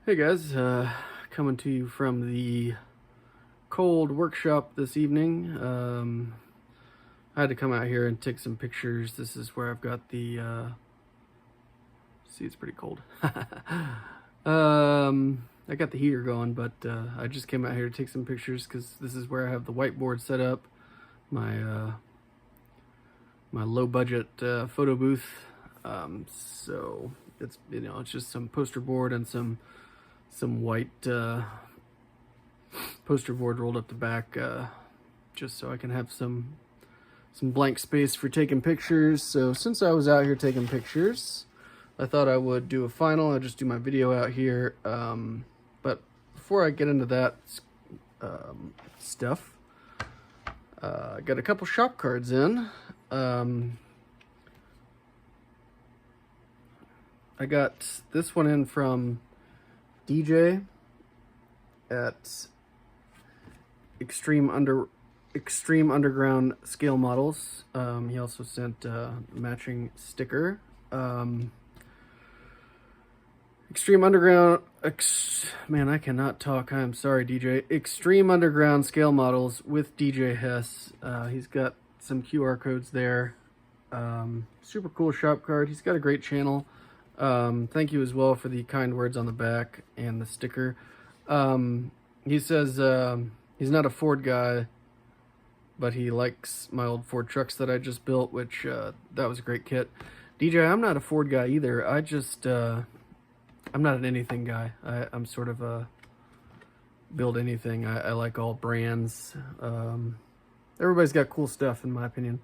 Hey guys, coming to you from the cold workshop this evening. I had to come out here and take some pictures. This is where I've got the, see, it's pretty cold. I got the heater going, but I just came out here to take some pictures because this is where I have the whiteboard set up, my my low budget photo booth. So it's, it's just some poster board and some white poster board rolled up the back, just so I can have some blank space for taking pictures. So since I was out here taking pictures, I thought I would do a final. I'll just do my video out here. But before I get into that stuff, I got a couple shop cards in. I got this one in from DJ at Extreme Underground Scale Models. He also sent a matching sticker. Extreme Underground, man, I cannot talk. I'm sorry, DJ. Extreme Underground Scale Models with DJ Hess. He's got some QR codes there. Super cool shop card. He's got a great channel. Thank you as well for the kind words on the back and the sticker. He says he's not a Ford guy, but he likes my old Ford trucks that I just built, which that was a great kit. DJ, I'm not a Ford guy either. I just I'm not an anything guy. I'm sort of a build anything. I like all brands. Everybody's got cool stuff in my opinion.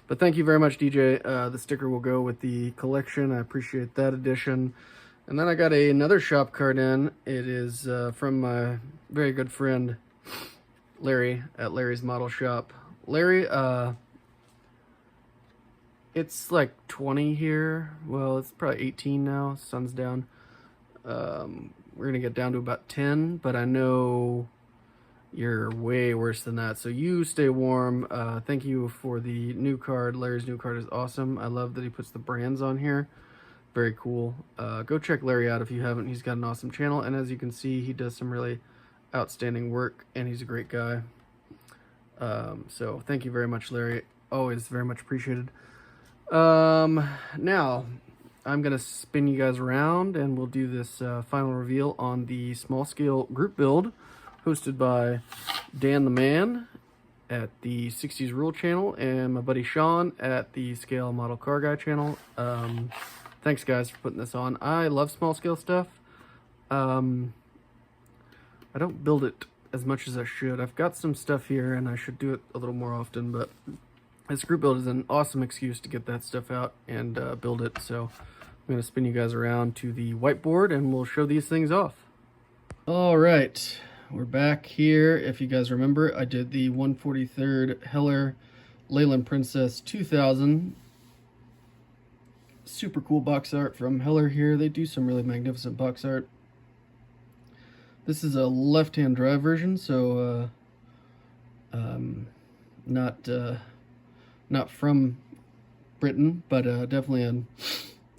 But thank you very much, DJ. The sticker will go with the collection. I appreciate that addition. And then I got another shop card in. It is from my very good friend, Larry, at Larry's Model Shop. Larry, it's like 20 here. Well, it's probably 18 now. Sun's down. We're going to get down to about 10, but I know you're way worse than that, so you stay warm. Thank you for the new card. Larry's new card is awesome. I love that he puts the brands on here. Very cool. Go check Larry out if you haven't. He's got an awesome channel, and as you can see, he does some really outstanding work, and he's a great guy. So thank you very much, Larry. Always very much appreciated. Now I'm gonna spin you guys around, and we'll do this final reveal on the small scale group build hosted by Dan the Man at the 60s Rule channel and my buddy Shawn at the Scale Model Car Guy channel. Thanks guys for putting this on. I love small scale stuff. I don't build it as much as I should. I've got some stuff here and I should do it a little more often, but this group build is an awesome excuse to get that stuff out and build it. So I'm gonna spin you guys around to the whiteboard and we'll show these things off. All right. We're back here. If you guys remember, I did the 143rd Heller Leyland Princess 2000. Super cool box art from Heller here. They do some really magnificent box art. This is a left-hand drive version, so not from Britain, but definitely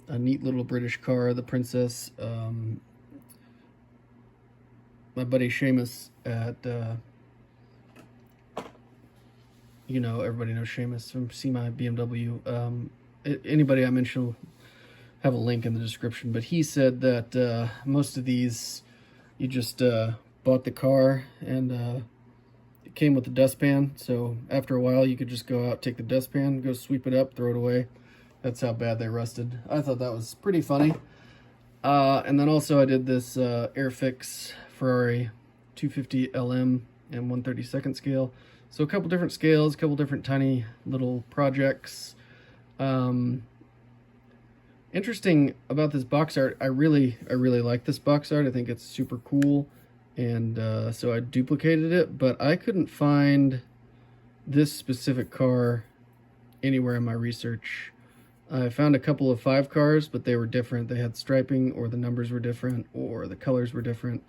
a neat little British car, the Princess. My buddy Seamus at, everybody knows Seamus from See My BMW. Anybody I mention will have a link in the description, but he said that most of these, you just bought the car and it came with the dustpan, so after a while you could just go out, take the dustpan, go sweep it up, throw it away. That's how bad they rusted. I thought that was pretty funny. And then also I did this Airfix Ferrari 250 LM and 1/32 scale. So a couple different scales, a couple different tiny little projects. Interesting about this box art, I really like this box art. I think it's super cool, and so I duplicated it, but I couldn't find this specific car anywhere in my research. I found a couple of 5 cars, but they were different. They had striping, or the numbers were different, or the colors were different.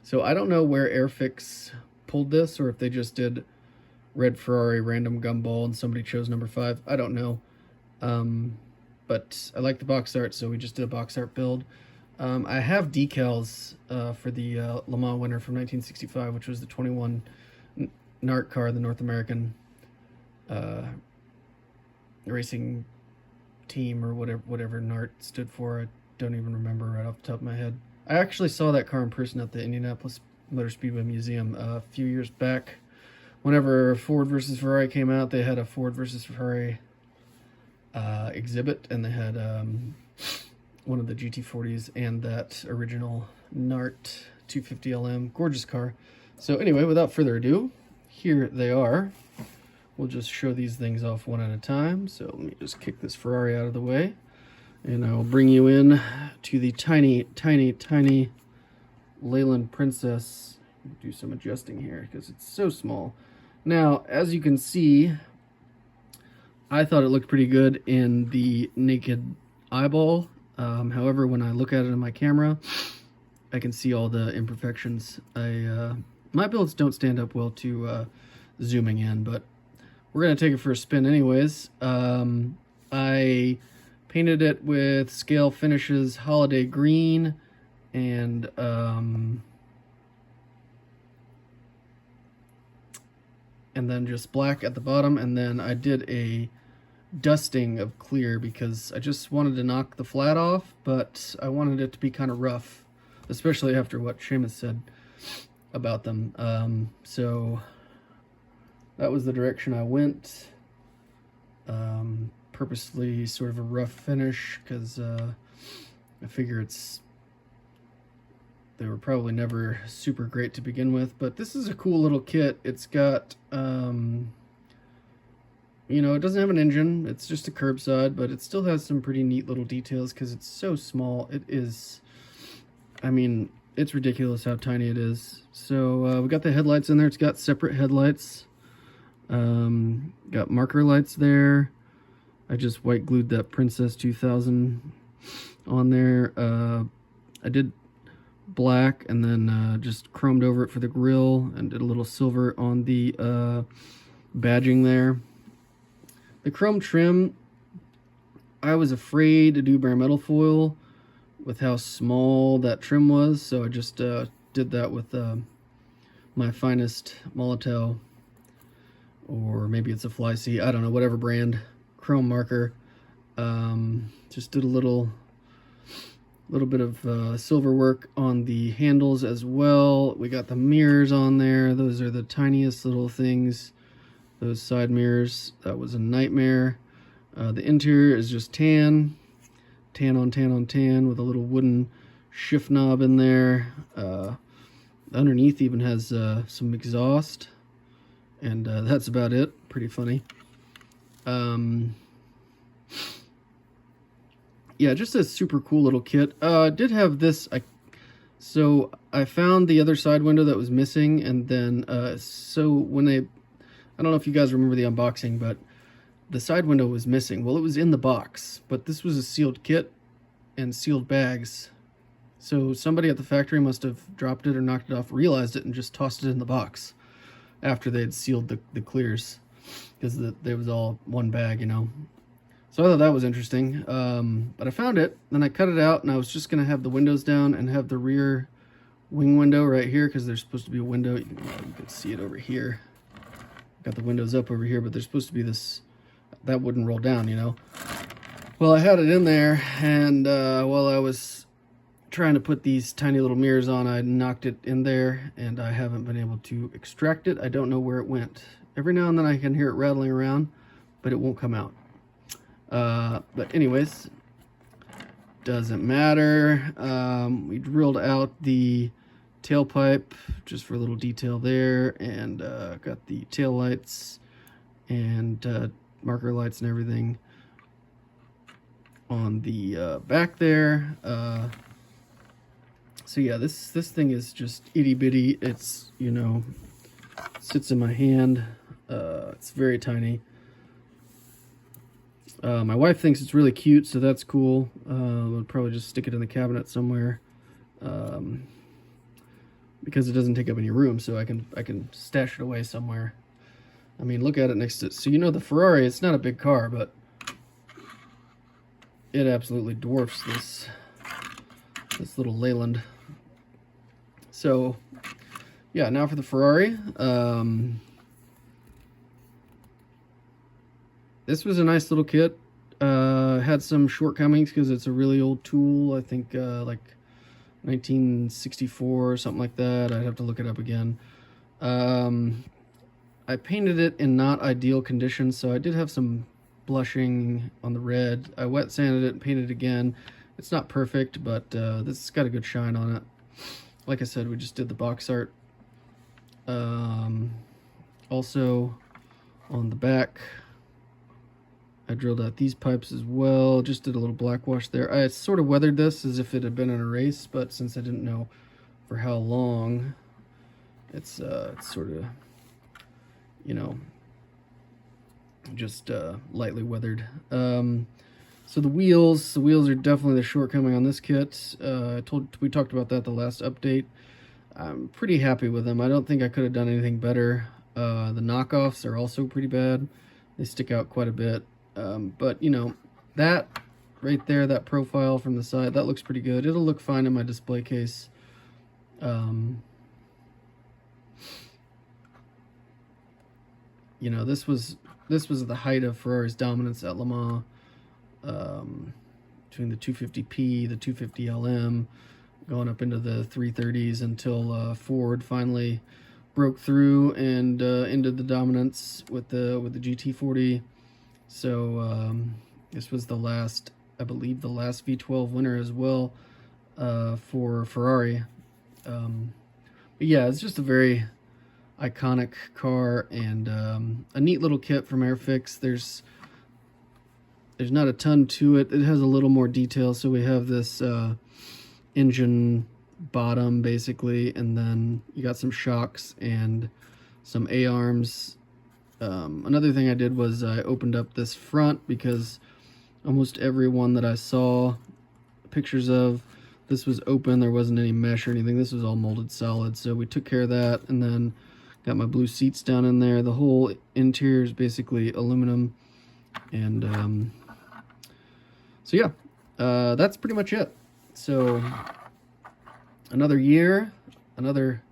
So I don't know where Airfix pulled this, or if they just did red Ferrari random gumball and somebody chose number 5. I don't know. But I like the box art, so we just did a box art build. I have decals for the Le Mans winner from 1965, which was the 21 NART car, the North American racing team, or whatever NART stood for. I don't even remember right off the top of my head. I actually saw that car in person at the Indianapolis Motor Speedway Museum a few years back. Whenever Ford versus Ferrari came out, they had a Ford versus Ferrari exhibit, and they had one of the GT40s and that original NART 250LM. Gorgeous car. So anyway, without further ado, here they are. We'll just show these things off one at a time. So let me just kick this Ferrari out of the way, and I will bring you in to the tiny, tiny, tiny Leyland Princess. Do some adjusting here because it's so small. Now, as you can see, I thought it looked pretty good in the naked eyeball. However, when I look at it in my camera, I can see all the imperfections. My builds don't stand up well to zooming in, but we're going to take it for a spin anyways. I painted it with Scale Finishes Holiday Green and then just black at the bottom, and then I did a dusting of clear because I just wanted to knock the flat off, but I wanted it to be kind of rough, especially after what Seamus said about them. So that was the direction I went. Purposely sort of a rough finish because I figure they were probably never super great to begin with, but this is a cool little kit. It's got, you know, it doesn't have an engine. It's just a curbside, but it still has some pretty neat little details because it's so small. It is, I mean, it's ridiculous how tiny it is. So we got the headlights in there. It's got separate headlights. Got marker lights there. I just white glued that Princess 2000 on there. I did black and then just chromed over it for the grille and did a little silver on the badging there. The chrome trim, I was afraid to do bare metal foil with how small that trim was, so I just did that with my finest Molotow, or maybe it's a Fly C, I don't know, whatever brand, chrome marker. Just did a little bit of silver work on the handles as well. We got the mirrors on there. Those are the tiniest little things. Those side mirrors, that was a nightmare. The interior is just tan on tan on tan with a little wooden shift knob in there. Underneath even has some exhaust, and that's about it. Pretty funny. Yeah, just a super cool little kit. I did have this, so I found the other side window that was missing, and then so when I don't know if you guys remember the unboxing, but the side window was missing. Well, it was in the box, but this was a sealed kit and sealed bags. So somebody at the factory must have dropped it or knocked it off, realized it, and just tossed it in the box after they had sealed the clears, because there was all one bag, you know. So I thought that was interesting. But I found it, then I cut it out, and I was just going to have the windows down and have the rear wing window right here, because there's supposed to be a window. You can see it over here. Got the windows up over here, but there's supposed to be this, that wouldn't roll down, you know. Well, I had it in there, and while I was trying to put these tiny little mirrors on, I knocked it in there, and I haven't been able to extract it. I don't know where it went. Every now and then I can hear it rattling around, but it won't come out. But anyways, doesn't matter. We drilled out the tailpipe just for a little detail there, and got the tail lights and marker lights and everything on the back there. So yeah, this thing is just itty bitty. It's, you know, sits in my hand. It's very tiny. My wife thinks it's really cute, so that's cool. I'll probably just stick it in the cabinet somewhere, because it doesn't take up any room, so I can stash it away somewhere. I mean, look at it next to, so you know the Ferrari, it's not a big car, but it absolutely dwarfs this little Leyland. So yeah, now for the Ferrari. This was a nice little kit. Had some shortcomings because it's a really old tool. I think like 1964 or something like that. I'd have to look it up again. I painted it in not ideal conditions, so I did have some blushing on the red. I wet sanded it and painted it again. It's not perfect, but this has got a good shine on it. Like I said, we just did the box art. Also on the back, I drilled out these pipes as well. Just did a little black wash there. I sort of weathered this as if it had been in a race, but since I didn't know for how long, it's sort of, you know, just lightly weathered. So the wheels are definitely the shortcoming on this kit. We talked about that the last update. I'm pretty happy with them. I don't think I could have done anything better. The knockoffs are also pretty bad. They stick out quite a bit. But, you know, that right there, that profile from the side, that looks pretty good. It'll look fine in my display case. You know, this was the height of Ferrari's dominance at Le Mans. Between the 250P, the 250LM, going up into the 330s until Ford finally broke through and ended the dominance with the GT40. So this was the last, I believe, the last V12 winner as well for Ferrari. But yeah, it's just a very iconic car and a neat little kit from Airfix. There's not a ton to it. It has a little more detail. So we have this engine bottom basically, and then you got some shocks and some A-arms. Another thing I did was I opened up this front because almost every one that I saw pictures of, this was open. There wasn't any mesh or anything. This was all molded solid. So we took care of that, and then got my blue seats down in there. The whole interior is basically aluminum. And so yeah, that's pretty much it. So another year, another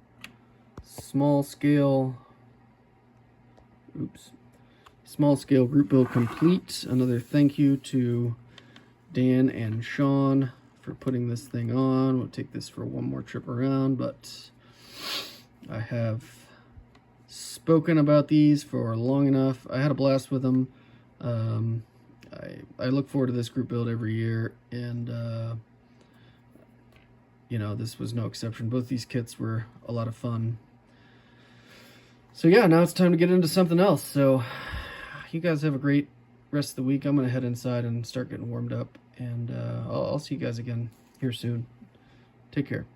small scale group build complete. Another thank you to Dan and Shawn for putting this thing on. We'll take this for one more trip around, but I have spoken about these for long enough. I had a blast with them. I look forward to this group build every year, and you know, this was no exception. Both these kits were a lot of fun. So yeah, now it's time to get into something else. So you guys have a great rest of the week. I'm gonna head inside and start getting warmed up, and I'll see you guys again here soon. Take care.